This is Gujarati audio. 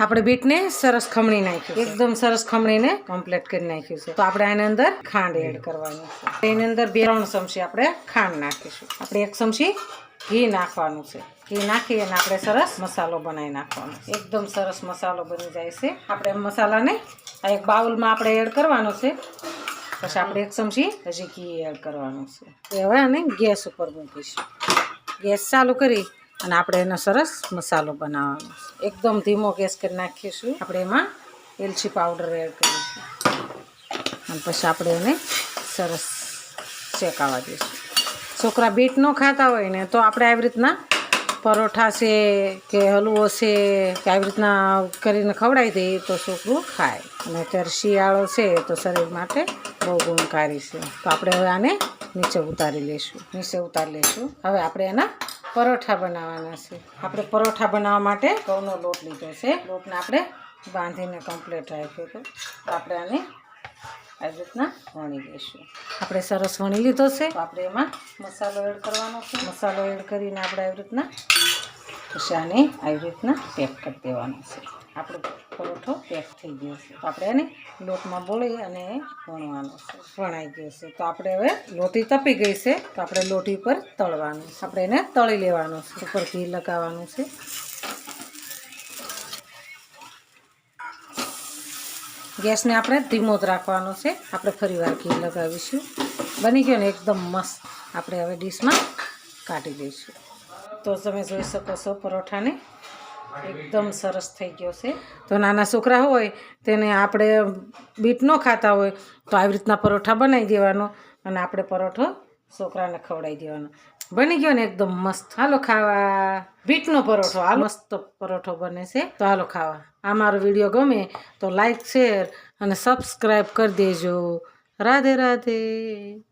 આપણે બીટને સરસ ખમણી નાખ્યું, એકદમ સરસ ખમણીને કમ્પ્લીટ કરી નાખ્યું છે. તો આપણે આની અંદર ખાંડ એડ કરવાની છે. એની અંદર 2-3 ચમચી આપણે ખાંડ નાખીશું. આપણે 1 ચમચી ઘી નાખવાનું છે. ઘી નાખી અને આપણે સરસ મસાલો બનાવી નાખવાનો છે. એકદમ સરસ મસાલો બની જાય છે. આપણે મસાલાને આ એક બાઉલમાં આપણે એડ કરવાનો છે. પછી આપણે 1 ચમચી હજી ઘી એડ કરવાનું છે. હવે આને ગેસ ઉપર મૂકીશું. ગેસ ચાલુ કરી અને આપણે એનો સરસ મસાલો બનાવવાનો છે. એકદમ ધીમો ગેસ કરી નાખીશું. આપણે એમાં એલચી પાવડર એડ કરીશું અને પછી આપણે એને સરસ શેકાવા દઈશું. છોકરા બીટ ન ખાતા હોય ને તો આપણે આવી રીતના પરોઠા છે કે હલવો છે કે આવી રીતના કરીને ખવડાવી દઈએ તો છોકરું ખાય. અને અત્યારે શિયાળો છે તો શરીર માટે બહુ ગુણકારી છે. તો આપણે હવે આને નીચે ઉતારી લઈશું. હવે આપણે એના પરોઠા બનાવવાના છે. આપણે પરોઠા બનાવવા માટે ઘઉંનો લોટ લીધો છે. લોટને આપણે બાંધીને કમ્પ્લીટ રાખ્યો હતો. તો આપણે આને આવી રીતના વણી લઈશું. આપણે સરસ વણી લીધો છે. તો આપણે એમાં મસાલો એડ કરવાનો છે. મસાલો એડ કરીને આપણે આવી રીતના પછી આને આવી રીતના પેક કરી દેવાનો છે. આપણો પરોઠો પેક થઈ ગયો છે. તો આપણે એને લોટમાં બોળી અને વણવાનો છે. વણાઈ ગયો છે. તો આપણે હવે લોટી તપી ગઈ છે. તો આપણે લોટી પર તળવાનું છે. આપણે એને તળી લેવાનું છે. ઉપર ઘી લગાવવાનું છે. ગેસને આપણે ધીમો જ રાખવાનો છે. આપણે ફરીવાર ઘી લગાવીશું. બની ગયો ને એકદમ મસ્ત. આપણે હવે ડીશમાં કાઢી દઈશું. તો તમે જોઈ શકો છો પરોઠાને એકદમ સરસ થઈ ગયો છે. તો નાના છોકરા હોય તેને આપણે બીટ ન ખાતા હોય તો આવી રીતના પરોઠા બનાવી દેવાનો અને આપણે પરોઠો છોકરાને ખવડાવી દેવાનો. બની ગયો ને એકદમ મસ્ત. હાલો ખાવા બીટનો પરોઠો. આ મસ્ત પરોઠો બને છે. તો હાલો ખાવા. આ મારો વિડીયો ગમે તો લાઈક શેર અને સબસ્ક્રાઈબ કરી દેજો. રાધે રાધે.